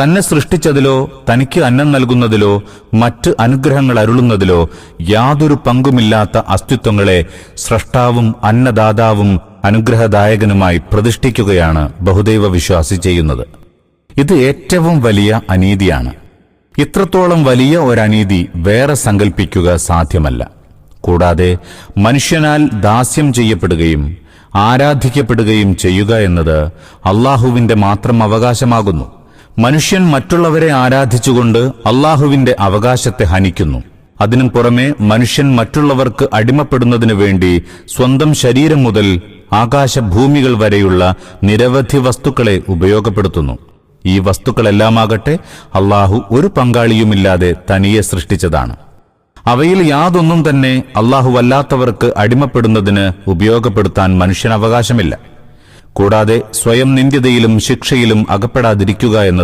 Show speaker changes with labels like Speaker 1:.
Speaker 1: തന്നെ സൃഷ്ടിച്ചതിലോ തനിക്ക് അന്നം നൽകുന്നതിലോ മറ്റ് അനുഗ്രഹങ്ങൾ അരുളുന്നതിലോ യാതൊരു പങ്കുമില്ലാത്ത അസ്തിത്വങ്ങളെ സ്രഷ്ടാവും അന്നദാതാവും അനുഗ്രഹദായകനുമായി പ്രതിഷ്ഠിക്കുകയാണ് ബഹുദൈവ വിശ്വാസി ചെയ്യുന്നത്. ഇത് ഏറ്റവും വലിയ അനീതിയാണ്. ഇത്രത്തോളം വലിയ ഒരനീതി വേറെ സങ്കൽപ്പിക്കുക സാധ്യമല്ല. കൂടാതെ മനുഷ്യനാൽ ദാസ്യം ചെയ്യപ്പെടുകയും ആരാധിക്കപ്പെടുകയും ചെയ്യുക എന്നത് അള്ളാഹുവിന്റെ മാത്രം അവകാശമാകുന്നു. മനുഷ്യൻ മറ്റുള്ളവരെ ആരാധിച്ചുകൊണ്ട് അള്ളാഹുവിന്റെ അവകാശത്തെ ഹനിക്കുന്നു. അതിനും പുറമെ മനുഷ്യൻ മറ്റുള്ളവർക്ക് അടിമപ്പെടുന്നതിനു വേണ്ടി സ്വന്തം ശരീരം മുതൽ ആകാശഭൂമികൾ വരെയുള്ള നിരവധി വസ്തുക്കളെ ഉപയോഗപ്പെടുത്തുന്നു. ഈ വസ്തുക്കളെല്ലാമാകട്ടെ അള്ളാഹു ഒരു പങ്കാളിയുമില്ലാതെ തനിയെ സൃഷ്ടിച്ചതാണ്. അവയിൽ യാതൊന്നും തന്നെ അല്ലാഹുവല്ലാത്തവർക്ക് അടിമപ്പെടുന്നതിന് ഉപയോഗപ്പെടുത്താൻ മനുഷ്യന് അവകാശമില്ല. കൂടാതെ സ്വയം നിന്ദ്യതയിലും ശിക്ഷയിലും അകപ്പെടാതിരിക്കുക എന്നത്